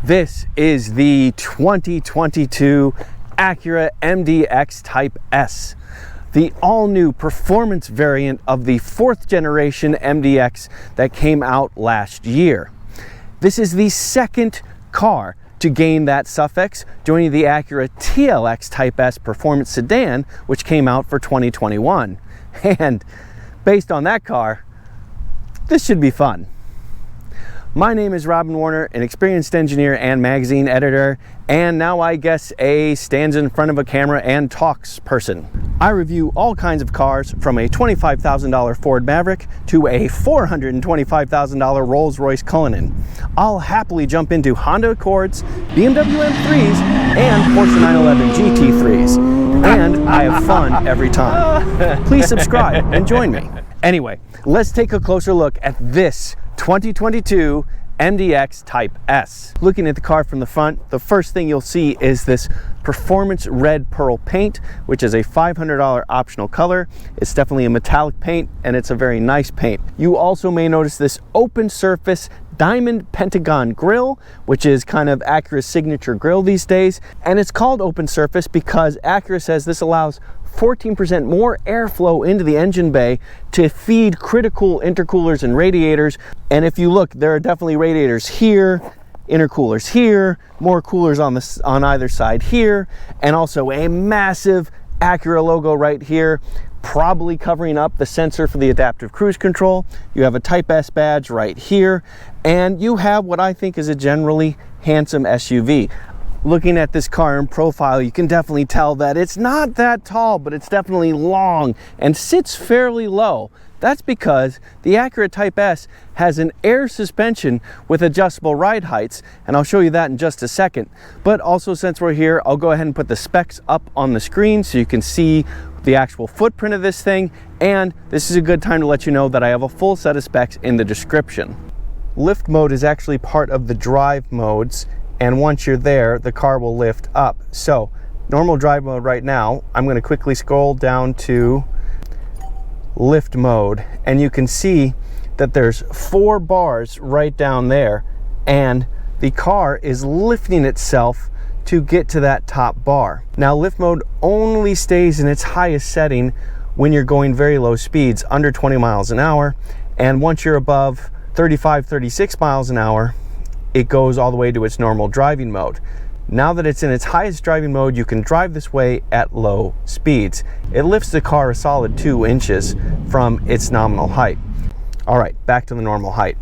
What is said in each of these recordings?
This is the 2022 Acura MDX Type S, the all-new performance variant of the 4th generation MDX that came out last year. This is the second car to gain that suffix, joining the Acura TLX Type S performance sedan, which came out for 2021. And based on that car, this should be fun. My name is Robin Warner, an experienced engineer and magazine editor, and now I guess a stands in front of a camera and talks person. I review all kinds of cars, from a $25,000 Ford Maverick to a $425,000 Rolls-Royce Cullinan. I'll happily jump into Honda Accords, BMW M3s, and Porsche 911 GT3s. And I have fun every time. Please subscribe and join me. Anyway, let's take a closer look at this 2022 MDX Type S. Looking at the car from the front, the first thing you'll see is this performance red pearl paint, which is a $500 optional color. It's definitely a metallic paint, and it's a very nice paint. You also may notice this open surface diamond pentagon grille, which is kind of Acura's signature grille these days. And it's called open surface because Acura says this allows 14% more airflow into the engine bay to feed critical intercoolers and radiators. And if you look, there are definitely radiators here, intercoolers here, more coolers on either side here, and also a massive Acura logo right here, probably covering up the sensor for the adaptive cruise control. You have a Type S badge right here, and you have what I think is a generally handsome SUV. Looking at this car in profile, you can definitely tell that it's not that tall, but it's definitely long and sits fairly low. That's because the Acura Type S has an air suspension with adjustable ride heights, and I'll show you that in just a second. But also, since we're here, I'll go ahead and put the specs up on the screen so you can see the actual footprint of this thing, and this is a good time to let you know that I have a full set of specs in the description. Lift mode is actually part of the drive modes, and once you're there, the car will lift up. So, normal drive mode right now, I'm going to quickly scroll down to lift mode, and you can see that there's 4 bars right down there, and the car is lifting itself to get to that top bar. Now, lift mode only stays in its highest setting when you're going very low speeds, under 20 miles an hour, and once you're above 35, 36 miles an hour, it goes all the way to its normal driving mode. Now that it's in its highest driving mode, you can drive this way at low speeds. It lifts the car a solid 2 inches from its nominal height. All right, back to the normal height.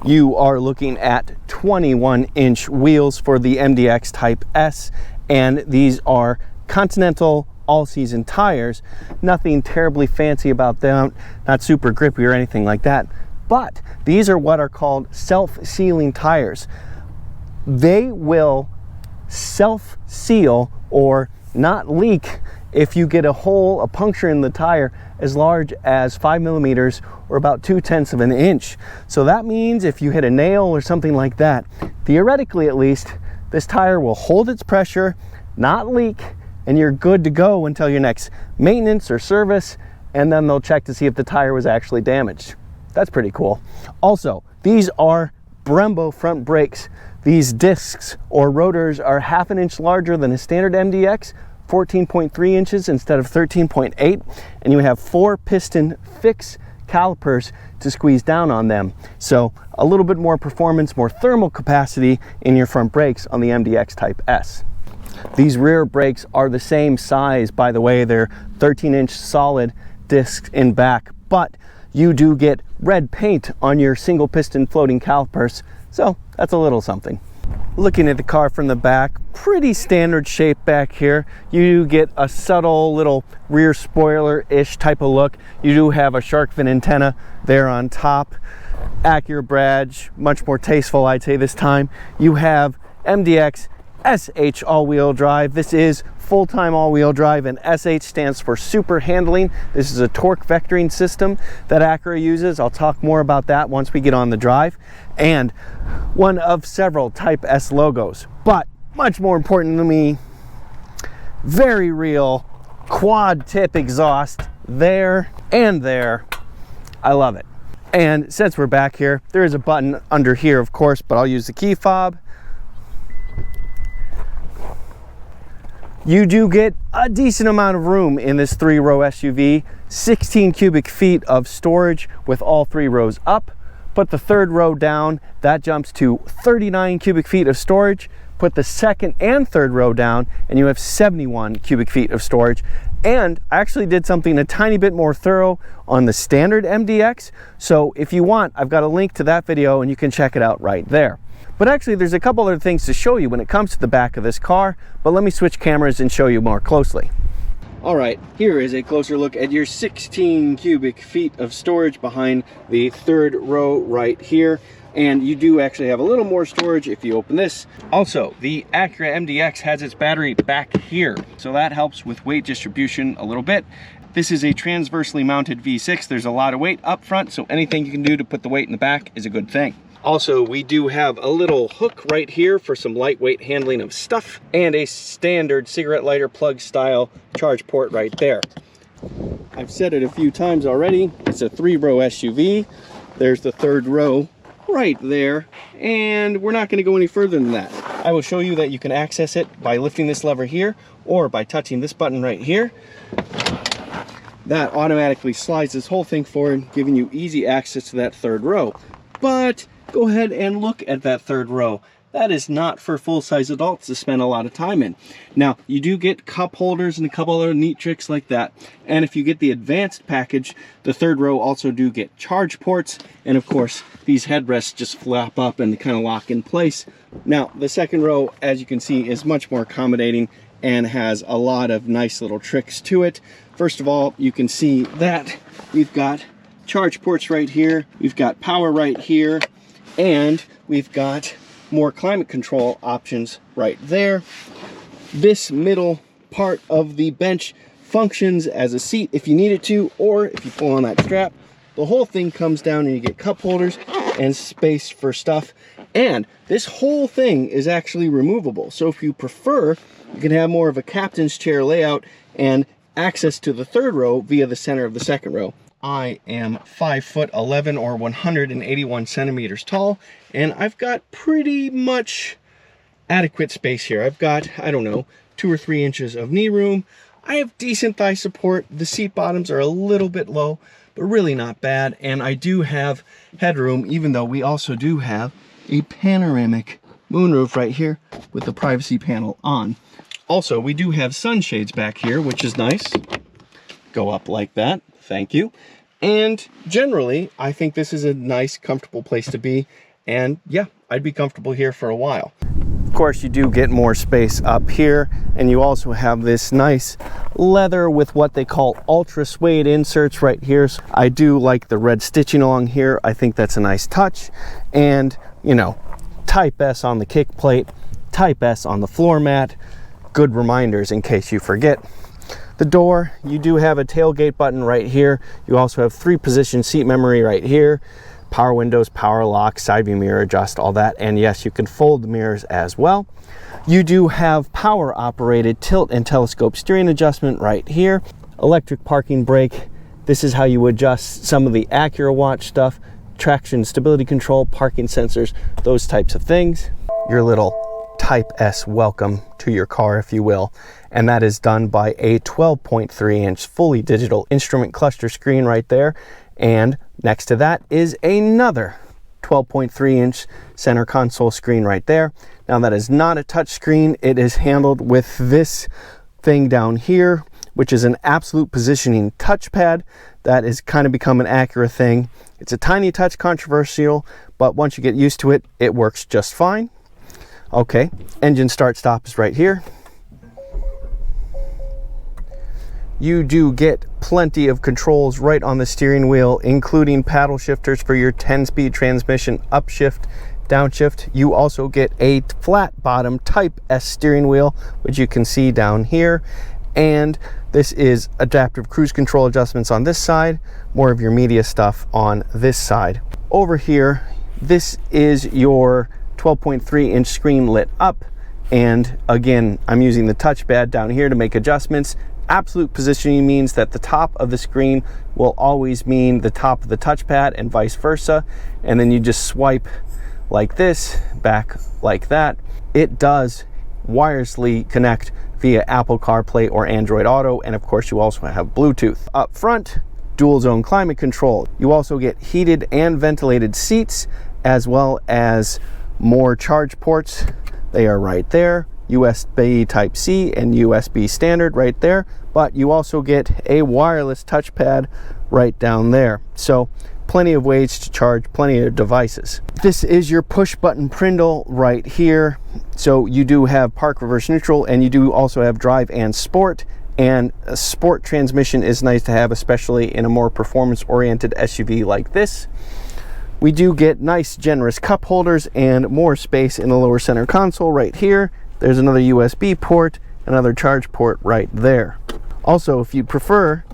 You are looking at 21-inch wheels for the MDX Type S, and these are Continental all-season tires. Nothing terribly fancy about them, not super grippy or anything like that, but these are what are called self-sealing tires. They will self-seal or not leak if you get a puncture in the tire as large as 5 millimeters or about 2/10 of an inch. So that means if you hit a nail or something like that, theoretically at least, this tire will hold its pressure, not leak, and you're good to go until your next maintenance or service, and then they'll check to see if the tire was actually damaged. That's pretty cool. Also, these are Brembo front brakes. These discs or rotors are 1/2 inch larger than a standard MDX, 14.3 inches instead of 13.8, and you have 4 piston fixed calipers to squeeze down on them. So a little bit more performance, more thermal capacity in your front brakes on the MDX Type S. These rear brakes are the same size, by the way. They're 13-inch solid discs in back, but you do get red paint on your single piston floating calipers, so that's a little something. Looking at the car from the back, pretty standard shape back here. You get a subtle little rear spoiler-ish type of look. You do have a shark fin antenna there on top. Acura badge, much more tasteful, I'd say this time. You have MDX SH all-wheel drive. This is full-time all-wheel drive, and SH stands for super handling. This is a torque vectoring system that Acura uses. I'll talk more about that once we get on the drive. And one of several Type S logos, but much more important to me, very real quad tip exhaust there and there. I love it. And since we're back here, there is a button under here, of course, but I'll use the key fob. You do get a decent amount of room in this 3-row SUV, 16 cubic feet of storage with all 3 rows up. Put the 3rd row down, that jumps to 39 cubic feet of storage. Put the 2nd and 3rd row down, and you have 71 cubic feet of storage. And I actually did something a tiny bit more thorough on the standard MDX. So if you want, I've got a link to that video and you can check it out right there. But actually, there's a couple other things to show you when it comes to the back of this car, but let me switch cameras and show you more closely. All right, here is a closer look at your 16 cubic feet of storage behind the 3rd row right here. And you do actually have a little more storage if you open this. Also, the Acura MDX has its battery back here, so that helps with weight distribution a little bit. This is a transversely mounted V6. There's a lot of weight up front, so anything you can do to put the weight in the back is a good thing. Also, we do have a little hook right here for some lightweight handling of stuff, and a standard cigarette lighter plug style charge port right there. I've said it a few times already, it's a 3-row SUV. There's the 3rd row right there, and we're not going to go any further than that. I will show you that you can access it by lifting this lever here or by touching this button right here. That automatically slides this whole thing forward, giving you easy access to that 3rd row. But go ahead and look at that 3rd row. That is not for full-size adults to spend a lot of time in. Now, you do get cup holders and a couple other neat tricks like that. And if you get the advanced package, the 3rd row also do get charge ports. And of course, these headrests just flap up and kind of lock in place. Now, the 2nd row, as you can see, is much more accommodating and has a lot of nice little tricks to it. First of all, you can see that we've got charge ports right here. We've got power right here. And we've got more climate control options right there. This middle part of the bench functions as a seat if you need it to, or if you pull on that strap, the whole thing comes down and you get cup holders and space for stuff. And this whole thing is actually removable. So if you prefer, you can have more of a captain's chair layout and access to the 3rd row via the center of the 2nd row. I am 5'11" or 181 centimeters tall, and I've got pretty much adequate space here. I've got, I don't know, 2 or 3 inches of knee room. I have decent thigh support. The seat bottoms are a little bit low, but really not bad. And I do have headroom, even though we also do have a panoramic moonroof right here with the privacy panel on. Also, we do have sunshades back here, which is nice. Go up like that. Thank you. And generally, I think this is a nice, comfortable place to be. And yeah, I'd be comfortable here for a while. Of course, you do get more space up here, and you also have this nice leather with what they call ultra suede inserts right here. So I do like the red stitching along here. I think that's a nice touch. And, you know, Type S on the kick plate, Type S on the floor mat. Good reminders in case you forget. The door, you do have a tailgate button right here. You also have 3-position seat memory right here. Power windows, power lock, side view mirror adjust, all that. And yes, you can fold the mirrors as well. You do have power operated tilt and telescope steering adjustment right here. Electric parking brake. This is how you adjust some of the Acura Watch stuff. Traction stability control, parking sensors, those types of things. Your little Type S welcome to your car, if you will. And that is done by a 12.3-inch fully digital instrument cluster screen right there. And next to that is another 12.3-inch center console screen right there. Now that is not a touch screen. It is handled with this thing down here, which is an absolute positioning touchpad. That has kind of become an Acura thing. It's a tiny touch controversial, but once you get used to it, it works just fine. Okay, engine start stop is right here. You do get plenty of controls right on the steering wheel, including paddle shifters for your 10-speed transmission upshift, downshift. You also get a flat bottom Type S steering wheel, which you can see down here. And this is adaptive cruise control adjustments on this side, more of your media stuff on this side. Over here, this is your 12.3-inch screen lit up. And again, I'm using the touchpad down here to make adjustments. Absolute positioning means that the top of the screen will always mean the top of the touchpad and vice versa. And then you just swipe like this, back like that. It does wirelessly connect via Apple CarPlay or Android Auto. And of course, you also have Bluetooth. Up front, dual zone climate control. You also get heated and ventilated seats, as well as more charge ports. They are right there. USB Type C and USB standard right there, but you also get a wireless touchpad right down there. So plenty of ways to charge plenty of devices. This is your push button Prindle right here. So you do have park, reverse, neutral, and you do also have drive and sport. And a sport transmission is nice to have, especially in a more performance oriented SUV like this. We do get nice generous cup holders and more space in the lower center console right here. There's another USB port, another charge port right there. Also, if you prefer,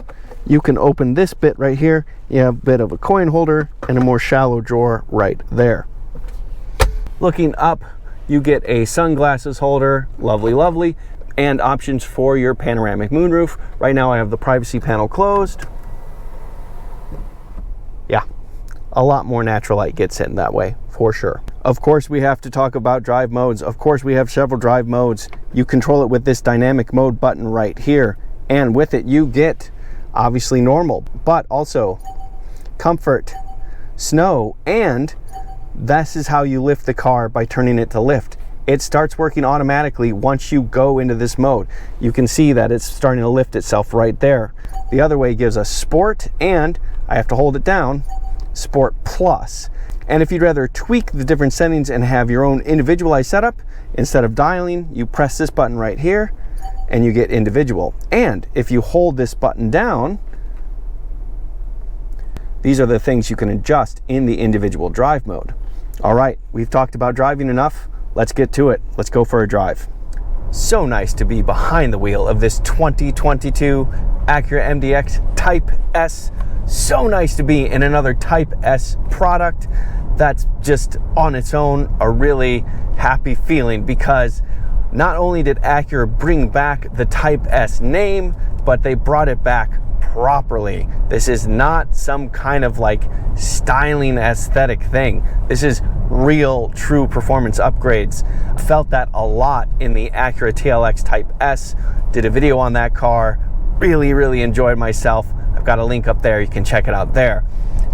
you can open this bit right here. You have a bit of a coin holder and a more shallow drawer right there. Looking up, you get a sunglasses holder, lovely, lovely, and options for your panoramic moonroof. Right now I have the privacy panel closed. Yeah, a lot more natural light gets in that way, for sure. Of course, we have to talk about drive modes. Of course, we have several drive modes. You control it with this dynamic mode button right here. And with it, you get obviously normal, but also comfort, snow, and this is how you lift the car by turning it to lift. It starts working automatically once you go into this mode. You can see that it's starting to lift itself right there. The other way gives us sport, and I have to hold it down, Sport Plus. And if you'd rather tweak the different settings and have your own individualized setup, instead of dialing, you press this button right here and you get individual. And if you hold this button down, these are the things you can adjust in the individual drive mode. All right, we've talked about driving enough. Let's get to it. Let's go for a drive. So nice to be behind the wheel of this 2022 Acura MDX Type S. So nice to be in another Type S product. That's just on its own a really happy feeling, because not only did Acura bring back the Type S name, but they brought it back properly. This is not some kind of like styling aesthetic thing. This is real, true performance upgrades. I felt that a lot in the Acura TLX Type S. Did a video on that car. Really enjoyed myself. I've got a link up there. You can check it out there.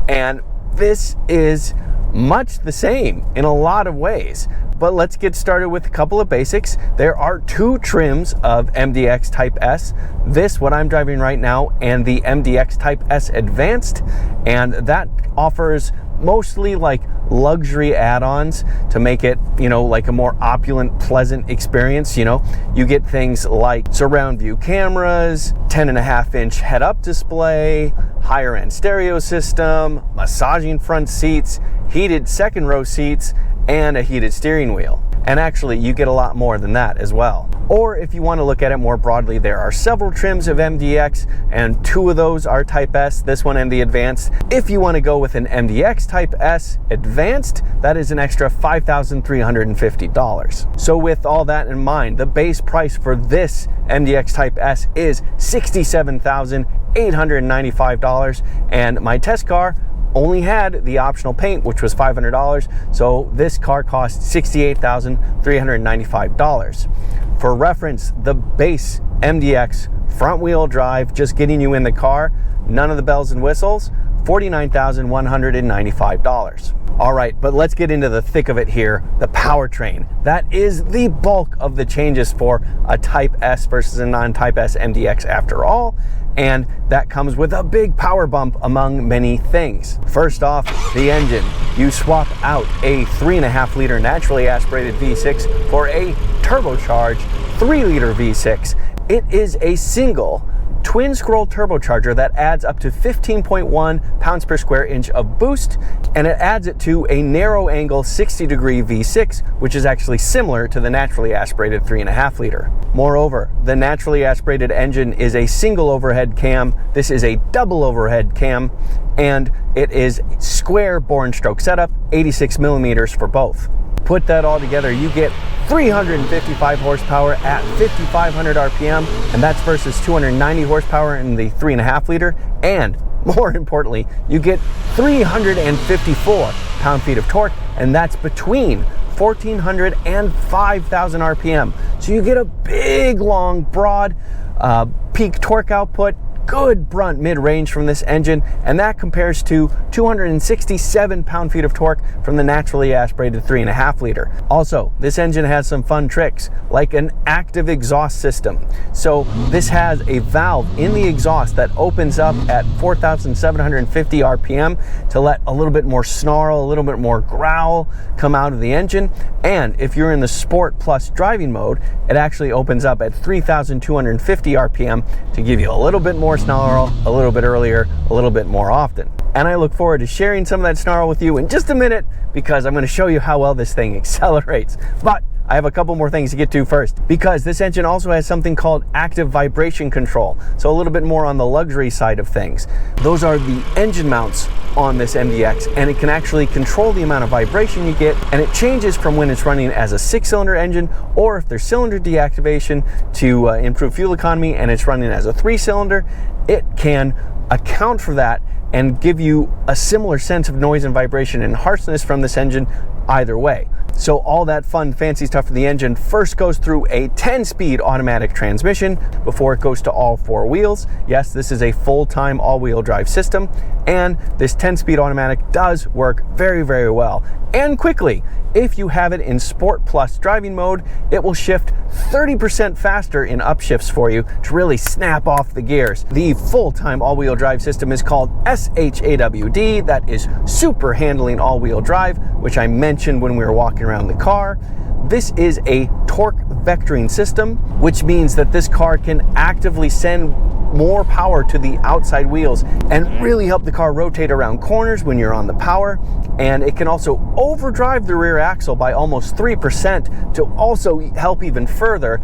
And this is much the same in a lot of ways. But let's get started with a couple of basics. There are two trims of MDX Type S. This, what I'm driving right now, and the MDX Type S Advanced. And that offers mostly like luxury add-ons to make it, you know, like a more opulent, pleasant experience. You know, you get things like surround view cameras, 10.5-inch head-up display, higher end stereo system, massaging front seats, heated second row seats, and a heated steering wheel. And actually, you get a lot more than that as well. Or if you want to look at it more broadly, there are several trims of MDX, and two of those are Type S, this one and the Advanced. If you want to go with an MDX Type S Advanced, that is an extra $5,350. So with all that in mind, the base price for this MDX Type S is $67,895, and my test car only had the optional paint, which was $500. So this car cost $68,395. For reference, the base MDX front wheel drive, just getting you in the car, none of the bells and whistles, $49,195. All right, but let's get into the thick of it here, the powertrain. That is the bulk of the changes for a Type S versus a non-Type S MDX after all. And that comes with a big power bump among many things. First off, the engine. You swap out a 3.5-liter naturally aspirated V6 for a turbocharged 3-liter V6. It is a single twin scroll turbocharger that adds up to 15.1 pounds per square inch of boost, and it adds it to a narrow angle 60-degree V6, which is actually similar to the naturally aspirated 3.5-liter. Moreover, the naturally aspirated engine is a single overhead cam. This is a double overhead cam, and it is square bore and stroke setup, 86 millimeters for both. Put that all together, you get 355 horsepower at 5,500 RPM, and that's versus 290 horsepower in the 3.5 liter. And more importantly, you get 354 pound-feet of torque, and that's between 1,400 and 5,000 RPM. So you get a big, long, broad peak torque output, good brunt mid-range from this engine, and that compares to 267 pound-feet of torque from the naturally aspirated 3.5 liter. Also, this engine has some fun tricks, like an active exhaust system. So this has a valve in the exhaust that opens up at 4,750 RPM to let a little bit more snarl, a little bit more growl come out of the engine. And if you're in the Sport Plus driving mode, it actually opens up at 3,250 RPM to give you a little bit more snarl, a little bit earlier, a little bit more often. And I look forward to sharing some of that snarl with you in just a minute, because I'm going to show you how well this thing accelerates. But I have a couple more things to get to first, because this engine also has something called active vibration control. So a little bit more on the luxury side of things. Those are the engine mounts on this MDX, and it can actually control the amount of vibration you get, and it changes from when it's running as a 6-cylinder engine, or if there's cylinder deactivation to improve fuel economy and it's running as a 3-cylinder, it can account for that and give you a similar sense of noise and vibration and harshness from this engine either way. So all that fun, fancy stuff for the engine first goes through a 10-speed automatic transmission before it goes to all 4 wheels. Yes, this is a full-time all-wheel drive system, and this 10-speed automatic does work very, very well and quickly. If you have it in Sport Plus driving mode, it will shift 30% faster in upshifts for you to really snap off the gears. The full-time all-wheel drive system is called SHAWD. That is Super Handling All-Wheel Drive, which I mentioned when we were walking around the car. This is a torque vectoring system, which means that this car can actively send more power to the outside wheels and really help the car rotate around corners when you're on the power. And it can also overdrive the rear axle by almost 3% to also help even further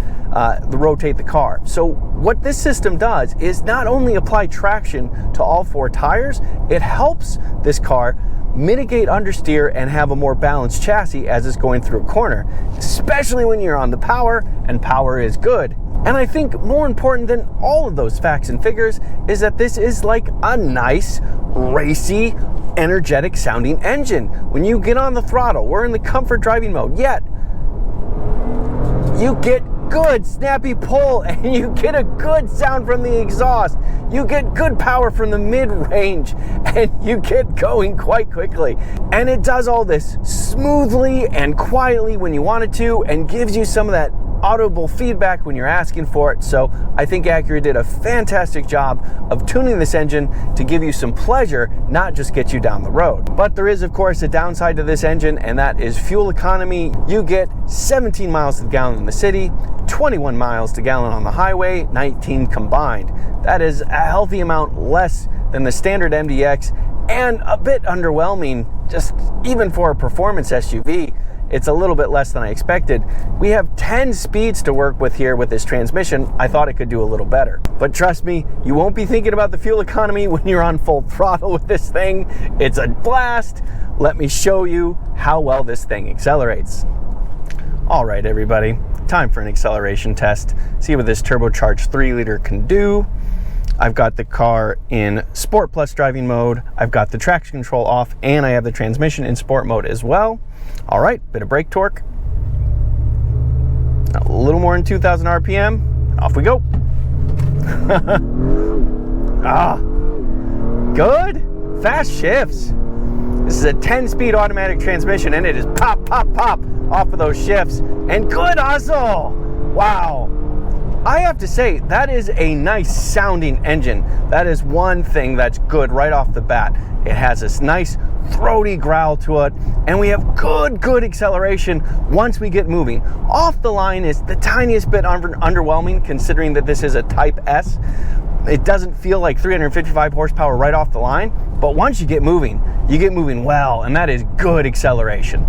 rotate the car. So what this system does is not only apply traction to all 4 tires, it helps this car mitigate understeer and have a more balanced chassis as it's going through a corner, especially when you're on the power, and power is good. And I think more important than all of those facts and figures is that this is like a nice, racy, energetic sounding engine. When you get on the throttle, we're in the comfort driving mode, yet you get good snappy pull and you get a good sound from the exhaust. You get good power from the mid-range and you get going quite quickly. And it does all this smoothly and quietly when you want it to, and gives you some of that audible feedback when you're asking for it. So I think Acura did a fantastic job of tuning this engine to give you some pleasure, not just get you down the road. But there is, of course, a downside to this engine, and that is fuel economy. You get 17 miles to the gallon in the city, 21 miles to gallon on the highway, 19 combined. That is a healthy amount less than the standard MDX, and a bit underwhelming, just even for a performance SUV. It's a little bit less than I expected. We have 10 speeds to work with here with this transmission. I thought it could do a little better. But trust me, you won't be thinking about the fuel economy when you're on full throttle with this thing. It's a blast. Let me show you how well this thing accelerates. All right, everybody, time for an acceleration test. See what this turbocharged 3-liter can do. I've got the car in Sport Plus driving mode. I've got the traction control off, and I have the transmission in sport mode as well. All right, bit of brake torque. A little more than 2,000 RPM. Off we go. Good. Fast shifts. This is a 10-speed automatic transmission, and it is pop, pop, pop off of those shifts. And good hustle. Wow. I have to say, that is a nice sounding engine. That is one thing that's good right off the bat. It has this nice throaty growl to it, and we have good acceleration once we get moving. Off the line is the tiniest bit underwhelming, considering that this is a Type S. It doesn't feel like 355 horsepower right off the line, but once you get moving well, and that is good acceleration.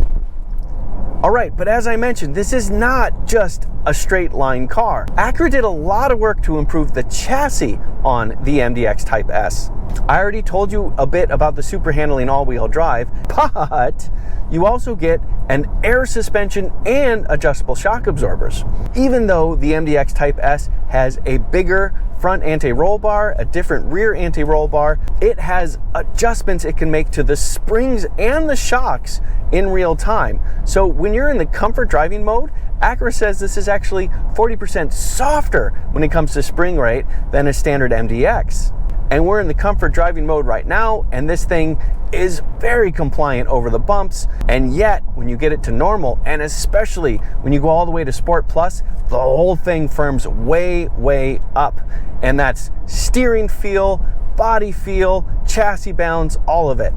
All right, but as I mentioned, this is not just a straight line car. Acura did a lot of work to improve the chassis on the MDX Type S. I already told you a bit about the super handling all-wheel drive, but you also get an air suspension and adjustable shock absorbers. Even though the MDX Type S has a bigger front anti-roll bar, a different rear anti-roll bar, it has adjustments it can make to the springs and the shocks in real time. So when you're in the comfort driving mode, Acura says this is actually 40% softer when it comes to spring rate than a standard MDX. And we're in the comfort driving mode right now, and this thing is very compliant over the bumps. And yet, when you get it to normal, and especially when you go all the way to Sport Plus, the whole thing firms way, way up. And that's steering feel, body feel, chassis balance, all of it.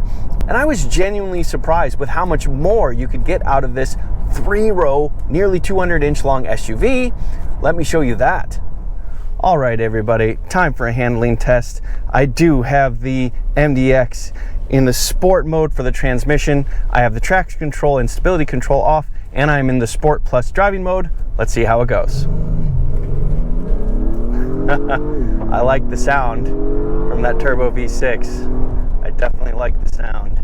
And I was genuinely surprised with how much more you could get out of this 3-row, nearly 200-inch long SUV. Let me show you that. All right, everybody, time for a handling test. I do have the MDX in the sport mode for the transmission. I have the traction control and stability control off, and I'm in the Sport Plus driving mode. Let's see how it goes. I like the sound from that turbo V6. I definitely like the sound.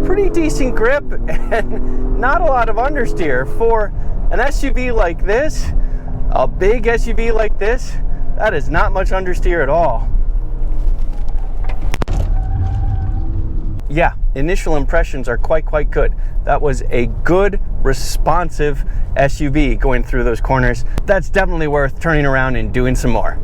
Pretty decent grip and not a lot of understeer. For an SUV like this, a big SUV like this, that is not much understeer at all. Yeah, initial impressions are quite good. That was a good, responsive SUV going through those corners. That's definitely worth turning around and doing some more.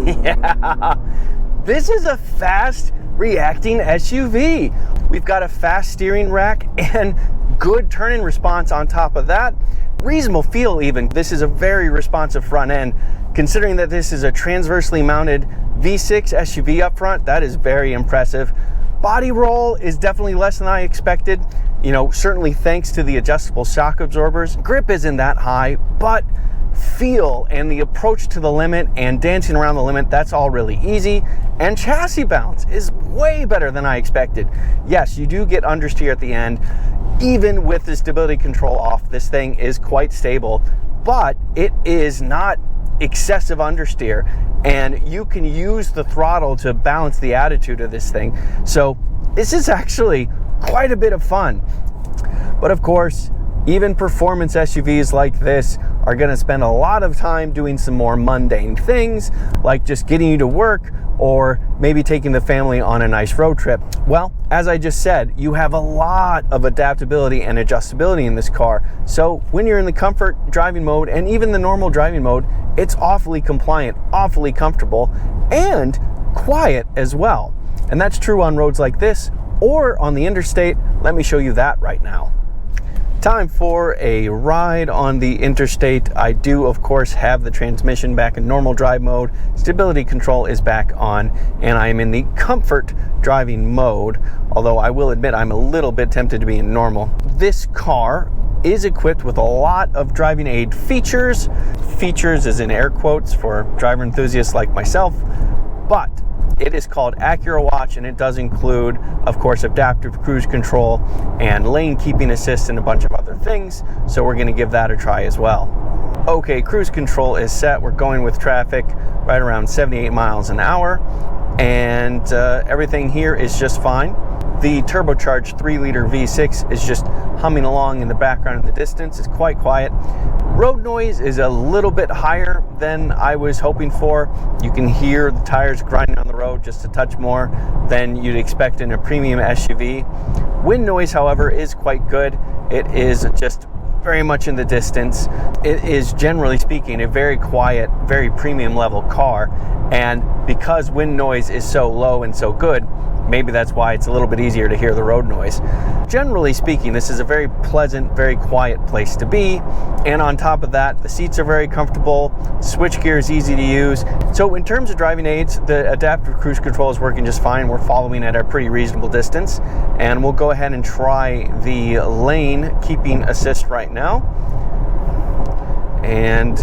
Yeah, this is a fast reacting SUV. We've got a fast steering rack and good turning response on top of that. Reasonable feel even. This is a very responsive front end. Considering that this is a transversely mounted V6 SUV up front, that is very impressive. Body roll is definitely less than I expected. You know, certainly thanks to the adjustable shock absorbers. Grip isn't that high, but feel and the approach to the limit and dancing around the limit, that's all really easy. And chassis balance is way better than I expected. Yes, you do get understeer at the end. Even with the stability control off, this thing is quite stable, but it is not excessive understeer, and you can use the throttle to balance the attitude of this thing. So this is actually quite a bit of fun. But of course, even performance SUVs like this are going to spend a lot of time doing some more mundane things, like just getting you to work or maybe taking the family on a nice road trip. Well, as I just said, you have a lot of adaptability and adjustability in this car. So when you're in the comfort driving mode and even the normal driving mode, it's awfully compliant, awfully comfortable, and quiet as well. And that's true on roads like this or on the interstate. Let me show you that right now. Time for a ride on the interstate. I do, of course, have the transmission back in normal drive mode. Stability control is back on, and I am in the comfort driving mode, although I will admit I'm a little bit tempted to be in normal. This car is equipped with a lot of driving aid features. Features is in air quotes for driver enthusiasts like myself, but it is called Acura Watch, and it does include, of course, adaptive cruise control and lane keeping assist and a bunch of other things. So we're going to give that a try as well. Okay, cruise control is set. We're going with traffic right around 78 miles an hour, and everything here is just fine. The turbocharged 3-liter V6 is just humming along in the background in the distance. It's quite quiet. Road noise is a little bit higher than I was hoping for. You can hear the tires grinding on the road just a touch more than you'd expect in a premium SUV. Wind noise, however, is quite good. It is just very much in the distance. It is, generally speaking, a very quiet, very premium level car. And because wind noise is so low and so good, maybe that's why it's a little bit easier to hear the road noise. Generally speaking, this is a very pleasant, very quiet place to be. And on top of that, the seats are very comfortable, switchgear is easy to use. So in terms of driving aids, the adaptive cruise control is working just fine. We're following at a pretty reasonable distance. And we'll go ahead and try the lane keeping assist right now. And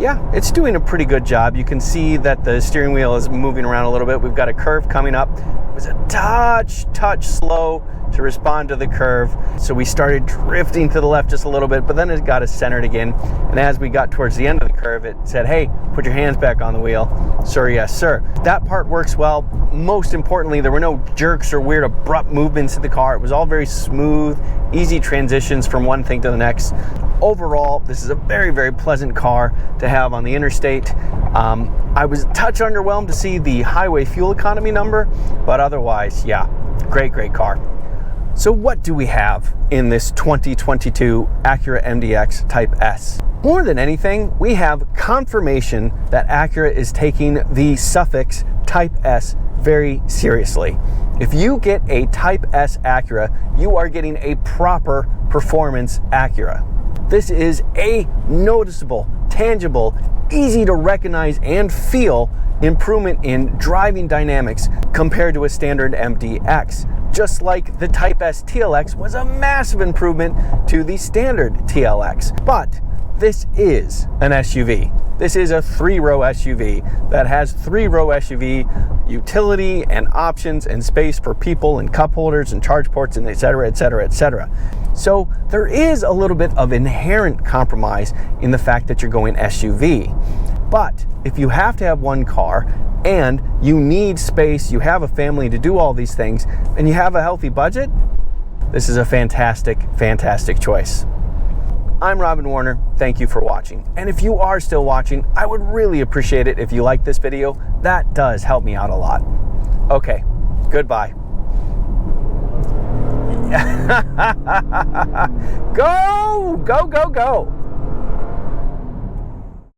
yeah, it's doing a pretty good job. You can see that the steering wheel is moving around a little bit. We've got a curve coming up. It was a touch slow to respond to the curve. So we started drifting to the left just a little bit, but then it got us centered again. And as we got towards the end of the curve, it said, hey, put your hands back on the wheel. Sir, yes, sir. That part works well. Most importantly, there were no jerks or weird abrupt movements in the car. It was all very smooth, easy transitions from one thing to the next. Overall, this is a very, very pleasant car to have on the interstate. I was a touch underwhelmed to see the highway fuel economy number, but otherwise, yeah, great car. So what do we have in this 2022 Acura MDX Type S? More than anything, we have confirmation that Acura is taking the suffix Type S very seriously. If you get a Type S Acura, you are getting a proper performance Acura. This is a noticeable, tangible, easy to recognize and feel improvement in driving dynamics compared to a standard MDX. Just like the Type S TLX was a massive improvement to the standard TLX. But this is an SUV. This is a 3-row SUV that has 3-row SUV utility and options and space for people and cup holders and charge ports and et cetera, et cetera, et cetera. So there is a little bit of inherent compromise in the fact that you're going SUV. But if you have to have one car and you need space, you have a family to do all these things, and you have a healthy budget, this is a fantastic, fantastic choice. I'm Robin Warner. Thank you for watching. And if you are still watching, I would really appreciate it if you like this video. That does help me out a lot. Okay, goodbye. Go, go, go, go.